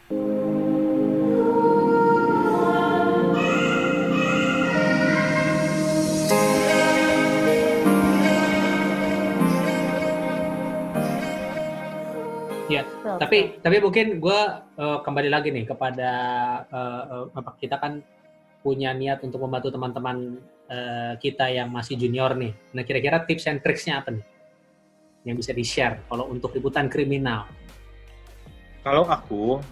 Ya, tapi mungkin gue kembali lagi nih kepada kita kan punya niat untuk membantu teman-teman kita yang masih junior nih. Nah, kira-kira tips and tricksnya apa nih yang bisa di-share kalau untuk liputan kriminal? Kalau aku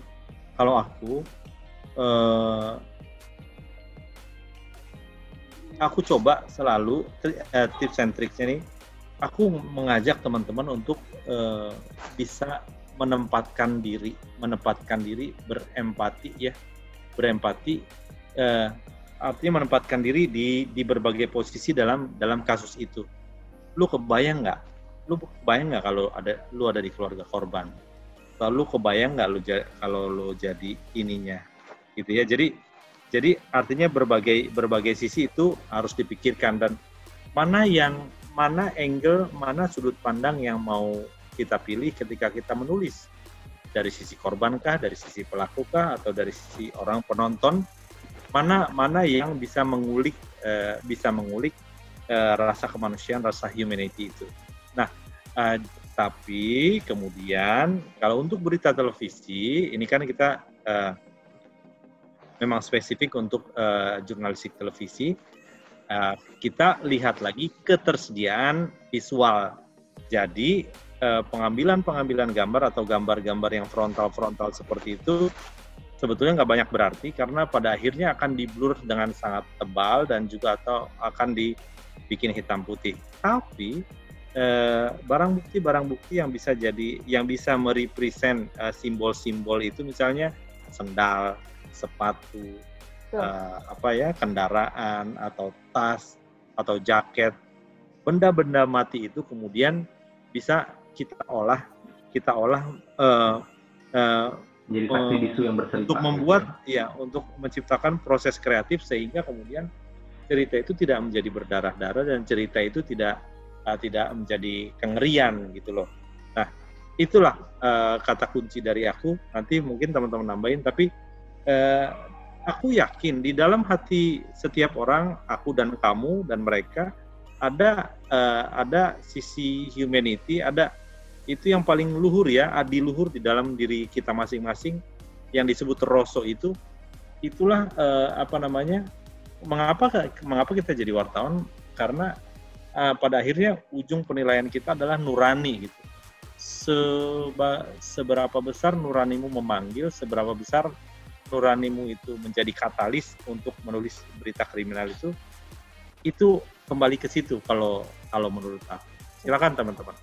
coba selalu tips and tricksnya nih, aku mengajak teman-teman untuk bisa menempatkan diri berempati artinya menempatkan diri di berbagai posisi dalam kasus itu. Lu kebayang nggak kalau lu ada di keluarga korban? Lalu kebayang nggak kalau lu jadi ininya, gitu ya. Jadi artinya berbagai sisi itu harus dipikirkan, dan mana angle, mana sudut pandang yang mau kita pilih ketika kita menulis. Dari sisi korbankah, dari sisi pelakukah, atau dari sisi orang penonton, mana yang bisa mengulik rasa kemanusiaan, rasa humanity itu. Nah, tapi kemudian kalau untuk berita televisi ini kan kita memang spesifik untuk jurnalistik televisi, kita lihat lagi ketersediaan visual. Jadi pengambilan gambar atau gambar-gambar yang frontal seperti itu sebetulnya nggak banyak berarti, karena pada akhirnya akan di-blur dengan sangat tebal dan juga atau akan dibikin hitam putih. Tapi barang bukti yang bisa merepresent simbol-simbol itu, misalnya sendal, sepatu, kendaraan atau tas atau jaket, benda-benda mati itu kemudian bisa kita olah jadi saksi bisu yang bercerita untuk membuat untuk menciptakan proses kreatif, sehingga kemudian cerita itu tidak menjadi berdarah-darah dan cerita itu tidak menjadi kengerian gitu loh. Nah, itulah kata kunci dari aku. Nanti mungkin teman-teman nambahin, tapi aku yakin di dalam hati setiap orang, aku dan kamu dan mereka, ada sisi humanity, ada itu yang paling luhur ya, adiluhur di dalam diri kita masing-masing yang disebut roso itu. Itulah mengapa kita jadi wartawan, karena pada akhirnya ujung penilaian kita adalah nurani gitu. Seberapa besar nuranimu memanggil, seberapa besar nuranimu itu menjadi katalis untuk menulis berita kriminal, itu kembali ke situ kalau menurut aku. Silakan teman-teman.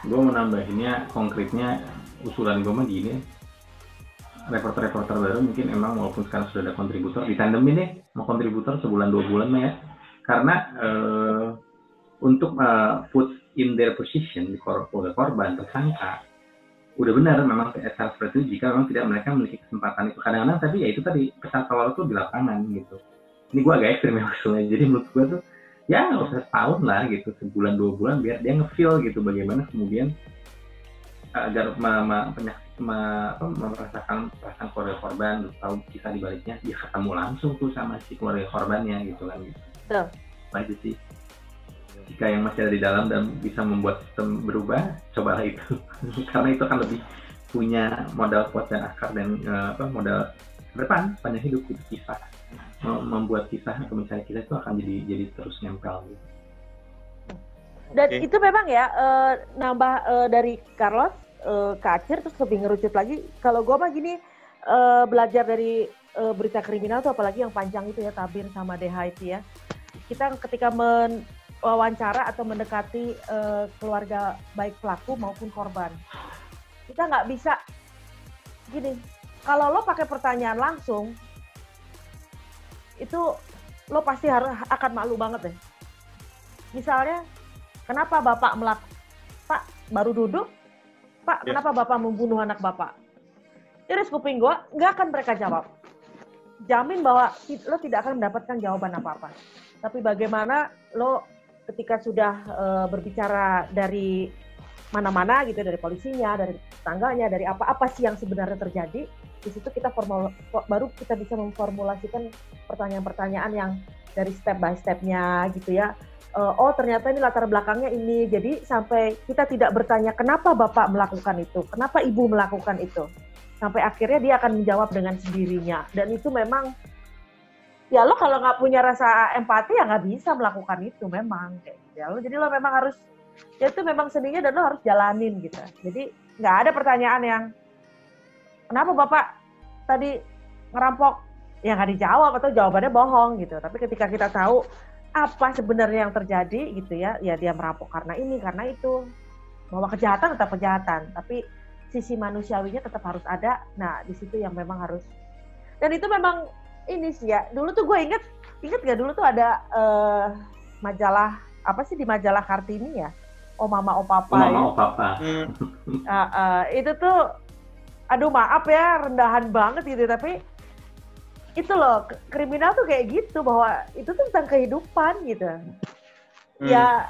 Gue mau nambahinnya, konkretnya usulan gue mah gini, reporter baru mungkin emang walaupun sekarang sudah ada kontributor, ditandemin deh, mau kontributor sebulan 2 bulan mah ya, karena untuk put in their position di korban tersangka, udah benar memang secara seperti itu, jika memang tidak mereka memiliki kesempatan itu kadang-kadang, tapi ya itu tadi pesan awal tuh di lapangan gitu. Ini gue agak ekstrim ya maksudnya, jadi menurut gue tuh ya nggak usah setahun lah gitu, sebulan 2 bulan biar dia nge-feel gitu bagaimana kemudian agar merasakan perasaan keluarga korban, tahu kisah di baliknya, dia ketemu langsung tuh sama si keluarga korbannya gitu kan gitu. Aja sih. Jika yang masih ada di dalam dan bisa membuat sistem berubah, cobalah itu. Karena itu akan lebih punya modal kuat dan akar dan modal ke depan sepanjang hidup gitu, kisah. Membuat kisah atau mencari kisah itu akan jadi terus nempel gitu. Dan itu memang ya nambah dari Carlos ke Acir, terus lebih ngerucut lagi. Kalau gue mah gini, belajar dari berita kriminal tuh, apalagi yang panjang itu ya, Tabir sama Deha itu ya. Kita ketika wawancara atau mendekati keluarga baik pelaku maupun korban, kita nggak bisa gini. Kalau lo pakai pertanyaan langsung, itu lo pasti akan malu banget deh. Misalnya, kenapa Bapak Pak baru duduk? Pak, kenapa Bapak membunuh anak Bapak? Iris kuping gue, nggak akan mereka jawab. Jamin bahwa lo tidak akan mendapatkan jawaban apa-apa. Tapi bagaimana lo ketika sudah berbicara dari mana-mana gitu, dari polisinya, dari tetangganya, dari apa-apa sih yang sebenarnya terjadi. Di situ kita baru kita bisa memformulasikan pertanyaan-pertanyaan yang dari step by step-nya gitu ya. Oh ternyata ini latar belakangnya ini, jadi sampai kita tidak bertanya kenapa Bapak melakukan itu, kenapa Ibu melakukan itu. Sampai akhirnya dia akan menjawab dengan sendirinya. Dan itu memang, ya lo kalau nggak punya rasa empati ya nggak bisa melakukan itu memang. Kayak gitu ya. Jadi lo memang harus, ya itu memang seninya dan lo harus jalanin gitu. Jadi nggak ada pertanyaan yang, kenapa Bapak tadi ngerampok? Ya nggak dijawab atau jawabannya bohong gitu. Tapi ketika kita tahu apa sebenarnya yang terjadi gitu ya, ya dia merampok karena ini, karena itu. Bahwa kejahatan tetap kejahatan, tapi sisi manusiawinya tetap harus ada. Nah, di situ yang memang harus. Dan itu memang ini sih ya. Dulu tuh gue inget gak dulu tuh ada majalah apa sih di majalah Kartini ya? Oh Mama Oh Papa. Oh Mama Oh Papa. Itu tuh, aduh maaf ya, rendahan banget gitu. Tapi itu loh, kriminal tuh kayak gitu, bahwa itu tuh tentang kehidupan gitu. Ya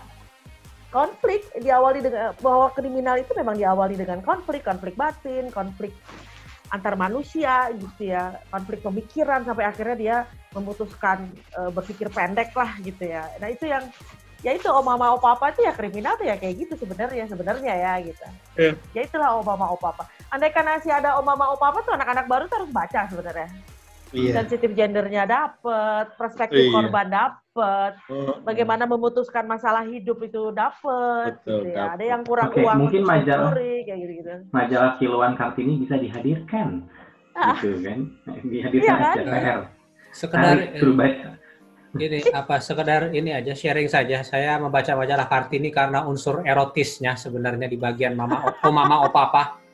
konflik diawali dengan, bahwa kriminal itu memang diawali dengan konflik batin, konflik antar manusia gitu ya, konflik pemikiran sampai akhirnya dia memutuskan berpikir pendek lah gitu ya. Nah itu yang, ya itu Oh Mama Oh Papa itu ya kriminal tuh ya kayak gitu sebenarnya ya gitu. Ya itulah Oh Mama Oh Papa. Andaikan masih ada Oh Mama Oh Papa tuh anak-anak baru tuh harus baca sebenarnya. Sensitif gendernya dapet, perspektif korban dapet, bagaimana memutuskan masalah hidup itu dapet, gitu ya. Ada yang kurang uang mungkin majalah kayak gitu. Majalah Kiloan Kartini bisa dihadirkan, gitu kan? Dihadirkan SCPR. Sekedar ini apa? Sekedar ini aja sharing saja. Saya membaca majalah Kartini karena unsur erotisnya sebenarnya di bagian Mama Oh Papa.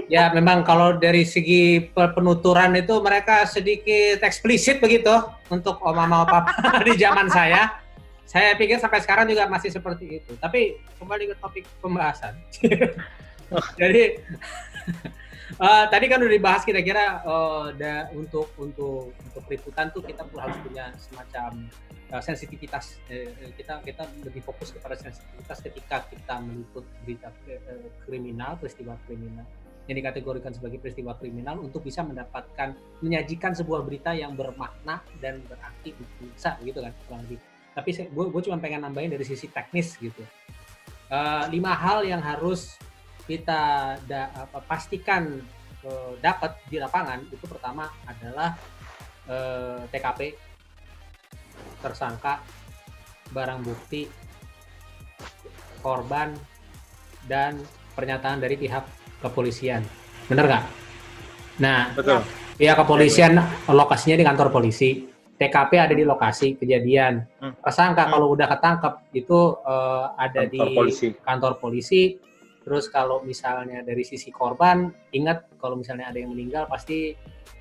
Ya memang kalau dari segi penuturan itu mereka sedikit eksplisit begitu untuk Oh Mama Oh Papa di zaman saya. Saya pikir sampai sekarang juga masih seperti itu. Tapi kembali ke topik pembahasan. Jadi tadi kan udah dibahas kira-kira untuk peliputan tuh kita harus punya semacam sensitivitas. Kita lebih fokus kepada sensitivitas ketika kita meliput berita kriminal, peristiwa kriminal yang dikategorikan sebagai peristiwa kriminal, untuk bisa menyajikan sebuah berita yang bermakna dan berarti bisa gitu kan kurang lebih. Tapi gue cuma pengen nambahin dari sisi teknis gitu. 5 hal yang harus kita pastikan dapat di lapangan. Itu pertama adalah TKP, tersangka, barang bukti, korban, dan pernyataan dari pihak kepolisian. Bener nggak? Nah, betul. Pihak kepolisian lokasinya di kantor polisi, TKP ada di lokasi kejadian. Tersangka kalau udah ketangkep itu ada kantor polisi. Terus kalau misalnya dari sisi korban, ingat kalau misalnya ada yang meninggal pasti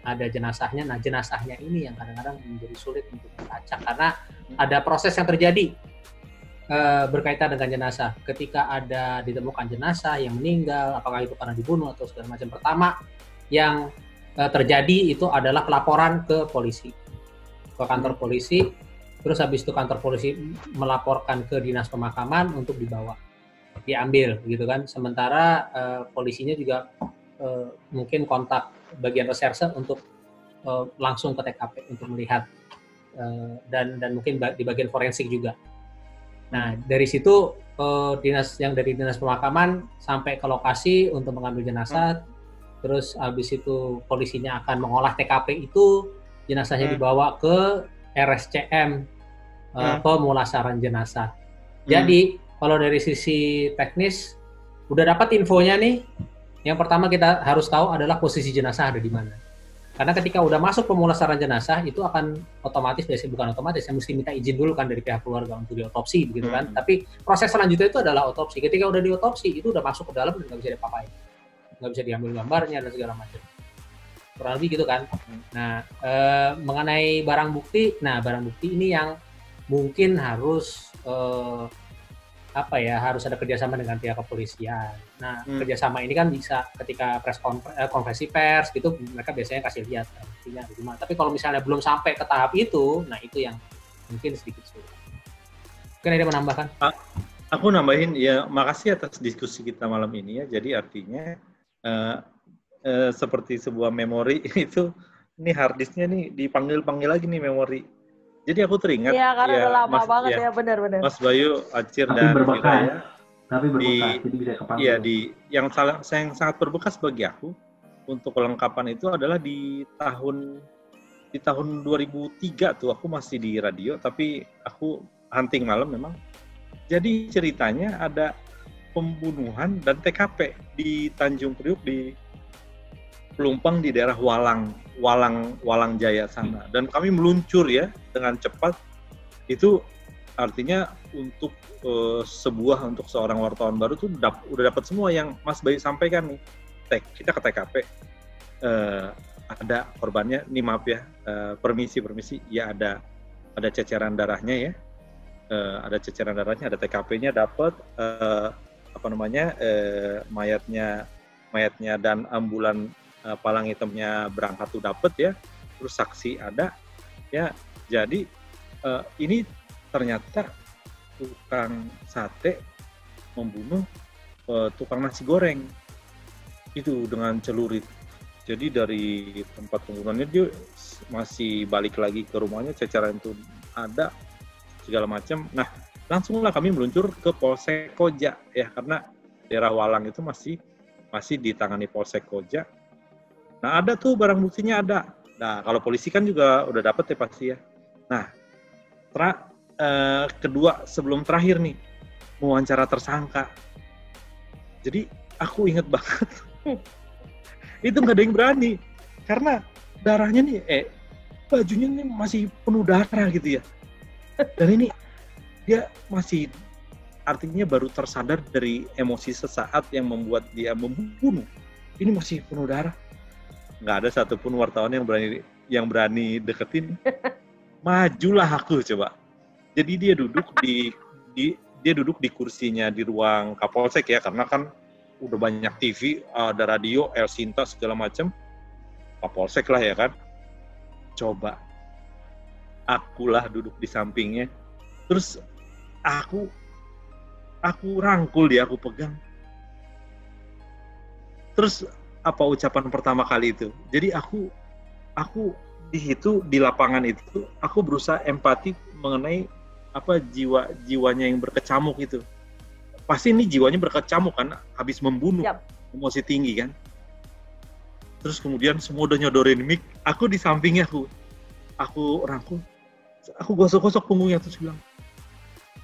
ada jenazahnya. Nah, jenazahnya ini yang kadang-kadang menjadi sulit untuk dilacak karena ada proses yang terjadi berkaitan dengan jenazah. Ketika ada ditemukan jenazah yang meninggal, apakah itu karena dibunuh atau segala macam, pertama yang terjadi itu adalah pelaporan ke polisi, ke kantor polisi. Terus habis itu kantor polisi melaporkan ke dinas pemakaman untuk diambil gitu kan. Sementara polisinya juga mungkin kontak bagian reserse untuk langsung ke TKP untuk melihat dan mungkin di bagian forensik juga. Nah, dari situ dari dinas pemakaman sampai ke lokasi untuk mengambil jenazah. Terus habis itu polisinya akan mengolah TKP itu, jenazahnya dibawa ke RSCM, pemulasaran jenazah. Jadi, kalau dari sisi teknis udah dapat infonya nih, yang pertama kita harus tahu adalah posisi jenazah ada di mana. Karena ketika udah masuk pemulasaran jenazah itu akan otomatis, biasanya bukan otomatis, saya mesti minta izin dulu kan dari pihak keluarga untuk diotopsi gitu kan. Tapi proses selanjutnya itu adalah otopsi. Ketika udah diotopsi itu udah masuk ke dalam dan nggak bisa diapa-apain, nggak bisa diambil gambarnya dan segala macam. Kurang lebih gitu kan. Nah, mengenai barang bukti ini yang mungkin harus harus ada kerjasama dengan pihak kepolisian. Nah, kerjasama ini kan bisa ketika konferensi pers gitu, mereka biasanya kasih lihat buktinya di mana. Tapi kalau misalnya belum sampai ke tahap itu, nah itu yang mungkin sedikit sulit. Mungkin ada menambahkan? Aku nambahin ya, makasih atas diskusi kita malam ini ya. Jadi artinya seperti sebuah memori itu, ini harddisknya nih dipanggil lagi nih memori. Jadi aku teringat Iya, karena ya udah lama Mas banget ya, ya, benar-benar. Mas Bayu, Acir Tapi dan berbekas. Firaya Tapi berbekas, jadi bisa kepanggil. Iya, yang sangat berbekas bagi aku untuk kelengkapan itu adalah di tahun 2003 tuh aku masih di radio, tapi aku hunting malam memang. Jadi ceritanya ada pembunuhan dan TKP di Tanjung Priuk di Pelumpang di daerah Walang Jaya sana. Dan kami meluncur ya dengan cepat. Itu artinya untuk untuk seorang wartawan baru tuh udah dapat semua yang Mas Bayu sampaikan nih. Kita ke TKP. Ada korbannya, nih maaf ya, permisi, ya ada ceceran darahnya ya. Ada ceceran darahnya, ada TKP-nya dapat, mayatnya dan ambulan palang hitamnya berangkat tuh dapat ya, terus saksi ada ya. Jadi ini ternyata tukang sate membunuh tukang nasi goreng itu dengan celurit. Jadi dari tempat pembunuhannya dia masih balik lagi ke rumahnya, ceceran itu ada segala macam. Nah, langsunglah kami meluncur ke Polsek Koja ya, karena daerah Walang itu masih ditangani Polsek Koja. Nah, ada tuh barang buktinya ada. Nah, kalau polisi kan juga udah dapet ya pasti ya. Nah, kedua sebelum terakhir nih, wawancara tersangka. Jadi aku inget banget. Itu nggak ada yang berani karena darahnya nih bajunya nih masih penuh darah gitu ya, dan ini dia masih artinya baru tersadar dari emosi sesaat yang membuat dia membunuh. Ini masih penuh darah, nggak ada satupun wartawan yang berani deketin. Majulah aku coba. Jadi dia duduk di kursinya di ruang Kapolsek ya, karena kan udah banyak TV, ada radio, El Sinta segala macam, Kapolsek lah ya kan. Coba, akulah duduk di sampingnya, terus aku rangkul dia, aku pegang. Terus apa ucapan pertama kali itu? Jadi aku di situ di lapangan itu, aku berusaha empati mengenai apa jiwanya yang berkecamuk itu. Pasti ini jiwanya berkecamuk kan, habis membunuh, emosi tinggi kan. Terus kemudian semua udah nyodorin mic, aku di sampingnya, aku rangkul, aku gosok-gosok punggungnya, terus bilang,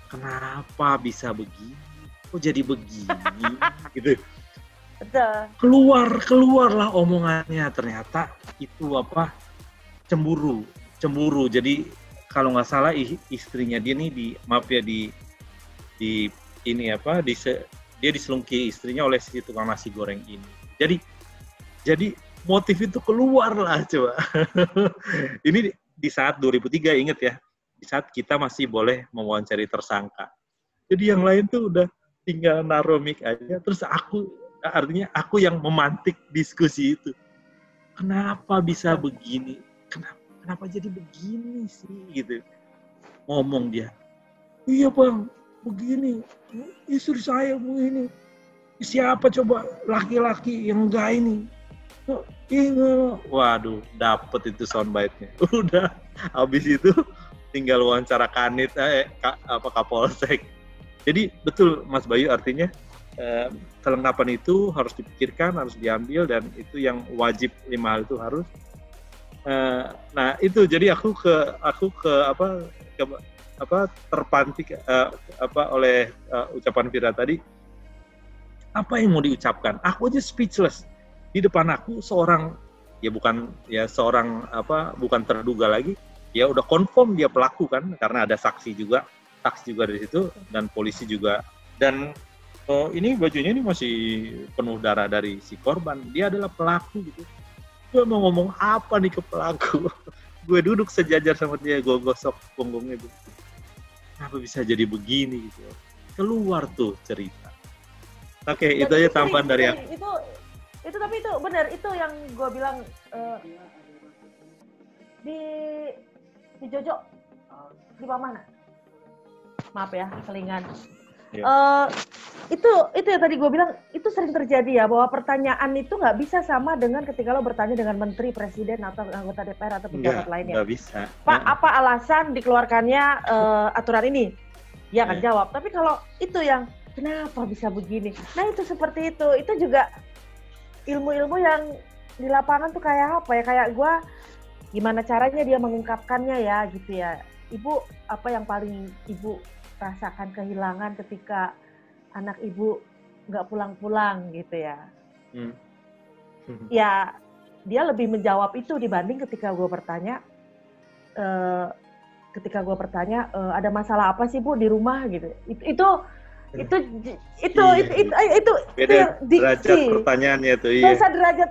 kenapa bisa begini? Kok jadi begini? Gitu. Keluarlah omongannya, ternyata itu apa? Cemburu. Jadi kalau nggak salah istrinya dia nih dia diselungki istrinya oleh si tukang nasi goreng ini. Jadi motif itu keluar lah coba. Ini di saat 2003, inget ya, di saat kita masih boleh mewawancari tersangka. Jadi yang lain tuh udah tinggal naruh mic aja. Terus aku yang memantik diskusi itu. Kenapa bisa begini? Kenapa jadi begini sih gitu? Ngomong dia. Iya bang, begini, istri saya begini. Siapa coba laki-laki yang enggak ini? Waduh, dapet itu soundbite-nya. Udah, habis itu tinggal wawancara Kanit, Kapolsek. Jadi betul Mas Bayu, artinya kelengkapan itu harus dipikirkan, harus diambil, dan itu yang wajib 5 hal itu harus. Nah itu jadi aku terpantik oleh ucapan Vira tadi. Apa yang mau diucapkan? Aku aja speechless. Di depan aku bukan terduga lagi, ya udah confirm dia pelaku kan, karena ada saksi juga dari situ, dan polisi juga. Dan ini bajunya ini masih penuh darah dari si korban. Dia adalah pelaku gitu. Gue mau ngomong apa nih ke pelaku? Gue duduk sejajar sama dia, gue gosok punggungnya gitu. Kenapa bisa jadi begini gitu? Keluar tuh cerita. Oke, itu aja tambahan dari aku. Tapi itu benar, itu yang gue bilang di Jojo di mana? Maaf ya, selingan. Itu yang tadi gue bilang, itu sering terjadi ya, bahwa pertanyaan itu nggak bisa sama dengan ketika lo bertanya dengan menteri, presiden, atau anggota DPR atau pejabat lainnya. Nggak bisa. Pak, apa alasan dikeluarkannya aturan ini? Dia akan jawab. Tapi kalau itu yang, kenapa bisa begini? Nah itu seperti itu juga ilmu-ilmu yang di lapangan tuh kayak apa ya, kayak gue, gimana caranya dia mengungkapkannya ya gitu ya. Ibu, apa yang paling ibu rasakan kehilangan ketika anak ibu nggak pulang-pulang gitu ya. Ya dia lebih menjawab itu dibanding ketika gue bertanya, ada masalah apa sih Bu di rumah gitu. Itu beda derajat pertanyaannya tuh. Beda derajat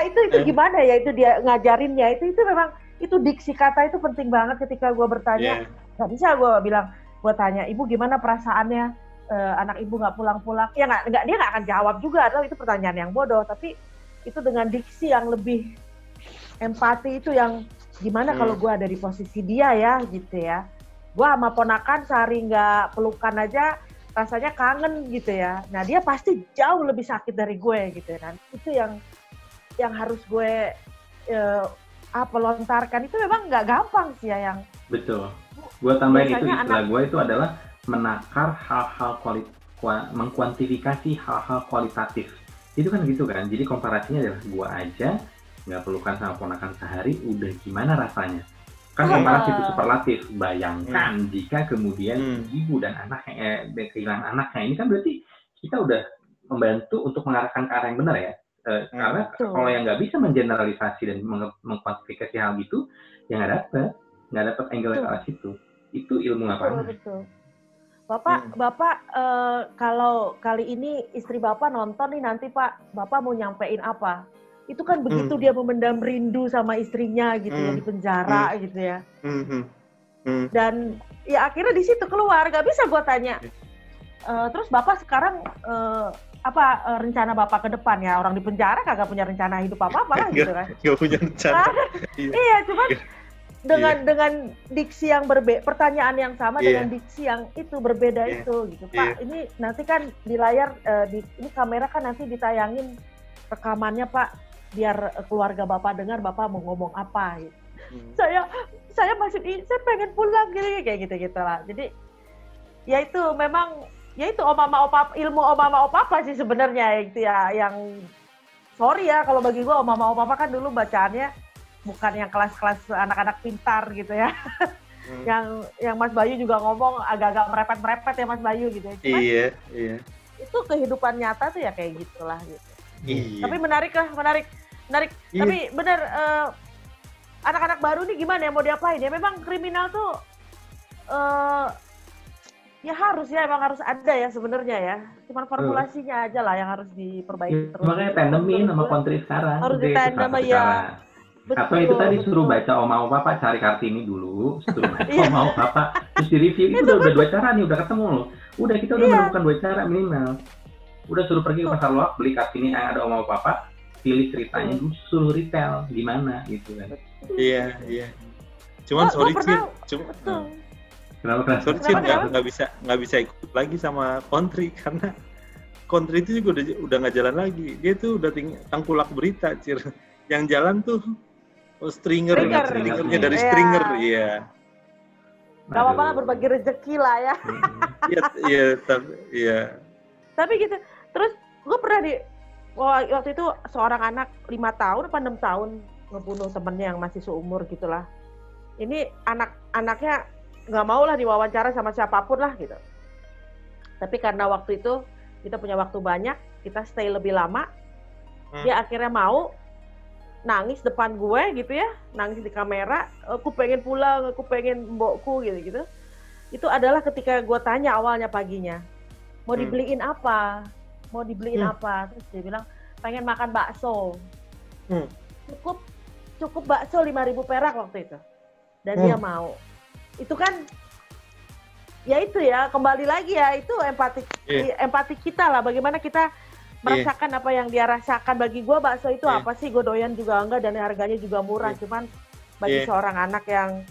itu gimana ya, itu dia ngajarinnya itu memang itu diksi kata itu penting banget ketika gue bertanya. Nggak bisa gue bilang, gue tanya ibu gimana perasaannya anak ibu nggak pulang-pulang, ya dia nggak akan jawab juga, atau itu pertanyaan yang bodoh, tapi itu dengan diksi yang lebih empati, itu yang gimana kalau gue ada di posisi dia ya gitu ya. Gue sama ponakan sehari nggak pelukan aja rasanya kangen gitu ya. Nah dia pasti jauh lebih sakit dari gue gitu ya kan. Itu yang harus gue lontarkan, itu memang nggak gampang sih ya yang. Betul. Gue tambahin itu istilah gue itu adalah menakar hal-hal mengkuantifikasi hal-hal kualitatif. Itu kan gitu kan. Jadi komparasinya adalah gue aja nggak pelukan sama ponakan sehari, udah gimana rasanya? Kan komparasi itu superlatif. Bayangkan jika kemudian ibu dan anak kehilangan anaknya, ini kan berarti kita udah membantu untuk mengarahkan ke arah yang benar ya. Karena kalau yang nggak bisa mengeneralisasi dan mengkuantifikasi hal gitu, ya nggak dapat angle ke arah situ. Itu ilmu apa? Betul. Bapak, kalau kali ini istri Bapak nonton nih nanti Pak, Bapak mau nyampein apa? Itu kan begitu dia memendam rindu sama istrinya gitu ya, di penjara gitu ya. Dan ya akhirnya di situ keluar, gak bisa gue tanya. Terus Bapak sekarang apa rencana Bapak ke depan ya? Orang di penjara kagak punya rencana hidup apa-apa lah gitu kan. Gak punya rencana. Iya, cuman dengan diksi yang berbeda, pertanyaan yang sama dengan diksi yang itu berbeda itu gitu. Pak, ini nanti kan di layar ini kamera kan nanti ditayangin rekamannya Pak, biar keluarga Bapak dengar Bapak mau ngomong apa gitu. Saya saya pengen pulang gitu kayak gitu lah. Jadi ya itu memang ya itu ilmu om mama opapa sih sebenarnya itu ya, yang sorry ya kalau bagi gua om mama opapa kan dulu bacaannya bukan yang kelas-kelas anak-anak pintar gitu ya. Yang Mas Bayu juga ngomong agak-agak merepet-merepet ya Mas Bayu gitu ya. Cuman, iya. Itu kehidupan nyata tuh ya kayak gitulah gitu. Iya. Tapi menarik. Iya. Tapi benar anak-anak baru nih gimana ya mau diapain ya? Memang kriminal tuh ya emang harus ada ya sebenarnya ya. Cuman formulasinya aja lah yang harus diperbaiki terus. Makanya tandemin sama kontri sekarang. Harus ditandem ya. Atau itu tadi suruh baca Oma Papa, cari Kartini dulu, suruh baca Oma Papa, terus di review. Itu udah 2 cara nih, udah ketemu loh. Udah kita udah menemukan 2 cara minimal. Udah suruh pergi ke pasar loak, beli Kartini yang ada Oma Papa, pilih ceritanya dulu, suruh retail di mana gitu kan. Iya. Cuman sorry sih, Kenapa? nggak bisa ikut lagi sama Kontri, karena Kontri itu juga udah nggak jalan lagi. Dia tuh udah tangkulak berita, Cir. Yang jalan tuh stringernya dari stringer, iya. Gak apa-apa lah, berbagi rezeki lah ya. Iya. Tapi gitu, terus gue pernah waktu itu seorang anak 5 tahun apa 6 tahun ngebunuh temennya yang masih seumur gitulah. Ini anaknya nggak mau lah diwawancara sama siapapun lah gitu. Tapi karena waktu itu kita punya waktu banyak, kita stay lebih lama, dia akhirnya mau. Nangis depan gue gitu ya, nangis di kamera, aku pengen pulang, aku pengen mbokku gitu. Itu adalah ketika gue tanya awalnya paginya, mau dibeliin apa? Terus dia bilang, pengen makan bakso. Cukup bakso 5.000 perak waktu itu. Dan dia mau. Itu kan, ya itu ya, kembali lagi ya, itu empati kita lah, bagaimana kita merasakan apa yang dia rasakan. Bagi gue bakso itu apa sih, gue doyan juga enggak dan harganya juga murah, cuman bagi seorang anak yang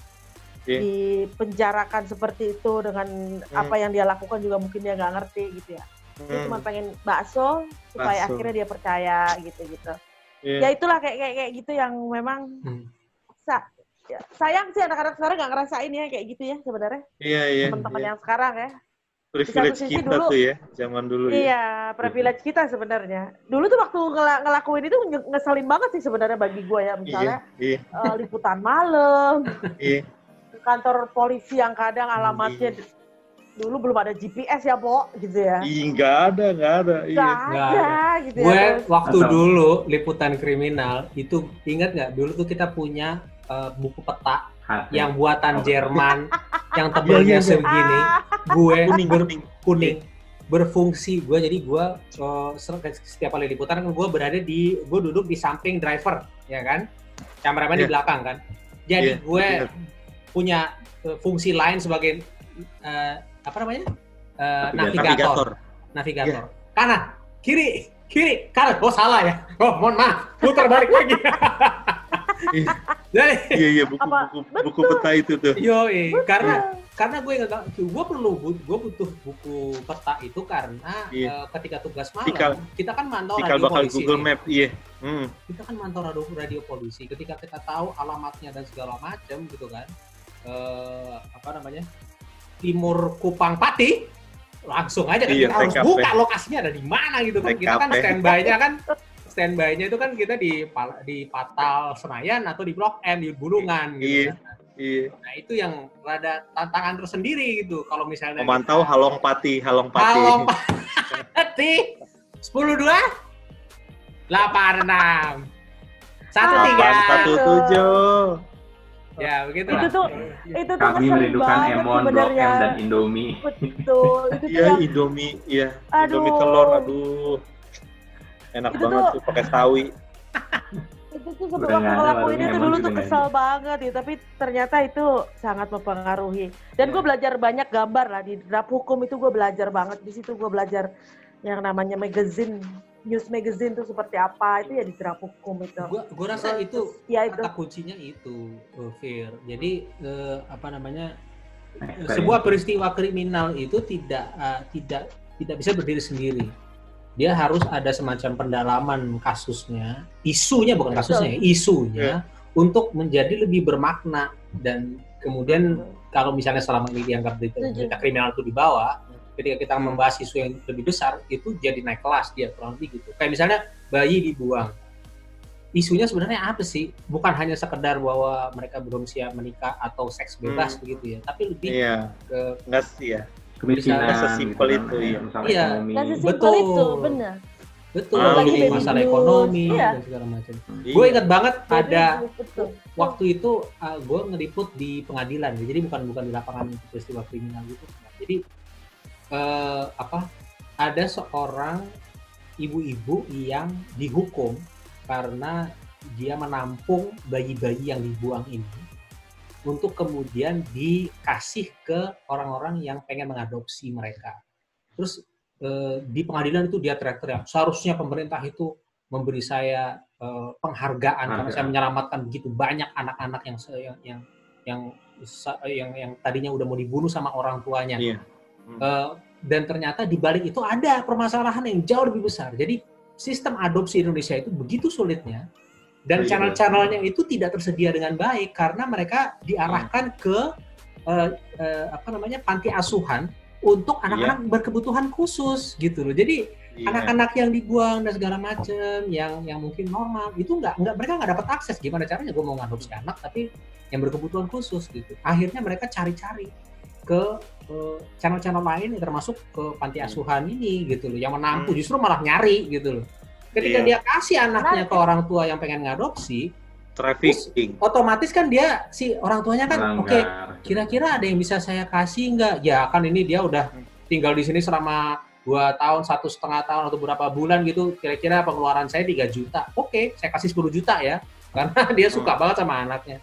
dipenjarakan seperti itu dengan apa yang dia lakukan juga mungkin dia nggak ngerti gitu ya. Dia cuma pengen bakso supaya akhirnya dia percaya gitu-gitu. Ya itulah kayak gitu yang memang sayang sih anak-anak sekarang nggak ngerasain ya kayak gitu ya sebenarnya. Iya. Teman-teman yang sekarang ya. Privilege kita dulu, tuh ya, zaman dulu ya. Iya, privilege kita sebenarnya. Dulu tuh waktu ngelakuin itu ngeselin banget sih sebenarnya bagi gue ya. Misalnya liputan malam, kantor polisi yang kadang alamatnya dulu belum ada GPS ya, Bo, gitu ya. Nggak ada. Nggak ada, gitu ya. Gue waktu dulu liputan kriminal, itu ingat nggak? Dulu tuh kita punya buku peta yang buatan Jerman, yang tebalnya segini. Gue kuning berfungsi. Jadi gue setiap kali liputan kan gue duduk di samping driver, ya kan? Kameramen di belakang kan. Jadi gue punya fungsi lain sebagai navigator. Kanan, kiri, kanan. Oh salah ya. Oh mohon maaf. Putar balik lagi. Iya buku peta itu tuh. Karena gue butuh buku peta itu karena ketika tugas malam kita kan mantau radio polisi. Google Map, Kita kan mantau radio polisi. Ketika kita tahu alamatnya dan segala macam gitu kan. Timur Kupang Pati, langsung aja kan kita harus buka lokasinya ada di mana gitu kan. Kita kan standby-nya itu kan kita di Patal Senayan atau di Blok M di Bulungan gitu kan. Nah itu yang rada tantangan tersendiri gitu. Kalau misalnya memantau Halong Pati. 10-2 86 13 17. Ya begitu. Itu tuh kami merindukan Emon, Blok M dan Indomie. Betul. Iya Indomie, Indomie telur, enak banget tuh pakai sawi. Itu tuh sebelum ngelakuin itu dulu tuh kesel banget ya, tapi ternyata itu sangat mempengaruhi. Dan gue belajar banyak gambar lah di Drap Hukum itu, gue belajar banget di situ. Gue belajar yang namanya news magazine tuh seperti apa, itu ya di Drap Hukum itu. Gue rasa itu kata kuncinya itu, Fir. Jadi sebuah peristiwa kriminal itu tidak bisa berdiri sendiri. Dia harus ada semacam pendalaman kasusnya, isunya bukan kasusnya, isunya untuk menjadi lebih bermakna. Dan kemudian kalau misalnya selama ini dianggap berita kriminal itu dibawa, ketika kita membahas isu yang lebih besar itu jadi naik kelas dia, kurang lebih gitu. Kayak misalnya bayi dibuang, isunya sebenarnya apa sih? Bukan hanya sekedar bahwa mereka belum siap menikah atau seks bebas begitu ya, tapi lebih ke nggak sih ya, kemiskinan, sesimpel itu ya. Betul itu, benar. Betul, lagi masalah ekonomi dan segala macam. Gue ingat banget ada waktu itu gue ngeliput di pengadilan, jadi bukan di lapangan peristiwa kriminal gitu. Jadi ada seorang ibu-ibu yang dihukum karena dia menampung bayi-bayi yang dibuang ini untuk kemudian dikasih ke orang-orang yang pengen mengadopsi mereka. Terus di pengadilan itu dia teriak-teriak, seharusnya pemerintah itu memberi saya penghargaan karena saya menyelamatkan begitu banyak anak-anak yang tadinya udah mau dibunuh sama orang tuanya. Dan ternyata di balik itu ada permasalahan yang jauh lebih besar. Jadi sistem adopsi Indonesia itu begitu sulitnya, dan channel-channelnya itu tidak tersedia dengan baik karena mereka diarahkan ke panti asuhan untuk anak-anak berkebutuhan khusus gitu loh. Jadi anak-anak yang dibuang dan segala macam yang mungkin normal itu mereka nggak dapat akses. Gimana caranya gue mau ngadopsi anak tapi yang berkebutuhan khusus gitu. Akhirnya mereka cari-cari ke channel-channel lain termasuk ke panti asuhan ini gitu loh, yang menampung justru malah nyari gitu loh. Ketika dia kasih anaknya ke orang tua yang pengen ngadopsi, trafficking, otomatis kan dia si orang tuanya kan oke, kira-kira ada yang bisa saya kasih nggak? Ya kan ini dia udah tinggal di sini selama 2 tahun, 1,5 tahun atau berapa bulan gitu, kira-kira pengeluaran saya 3 juta. Oke, saya kasih 10 juta ya, karena dia suka banget sama anaknya.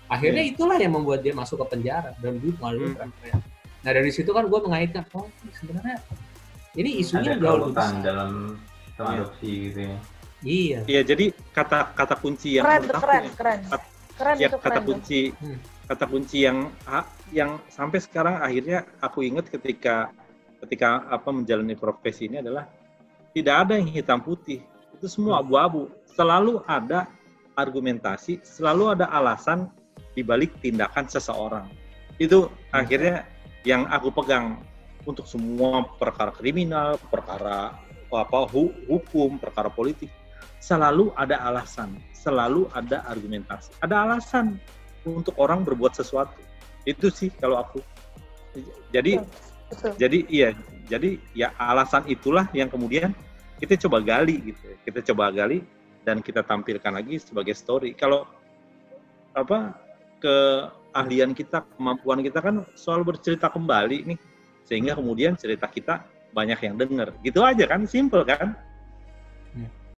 Akhirnya itulah yang membuat dia masuk ke penjara dan duit malu. Nah dari situ kan gue mengaitkan, sebenarnya ini isunya jauh lebih besar dalam adopsi gitu ya. Iya. Iya, jadi kata kunci yang keren. kata kunci kata kunci yang sampai sekarang akhirnya aku ingat ketika menjalani profesi ini adalah tidak ada yang hitam putih, itu semua abu-abu. Selalu ada argumentasi, selalu ada alasan di balik tindakan seseorang. Itu akhirnya yang aku pegang untuk semua perkara kriminal, perkara hukum, perkara politik. Selalu ada alasan, selalu ada argumentasi. Ada alasan untuk orang berbuat sesuatu. Itu sih kalau aku. Jadi ya alasan itulah yang kemudian kita coba gali gitu. Kita coba gali dan kita tampilkan lagi sebagai story. Kalau keahlian kita, kemampuan kita kan selalu bercerita kembali nih, sehingga kemudian cerita kita banyak yang dengar. Gitu aja kan, simple kan?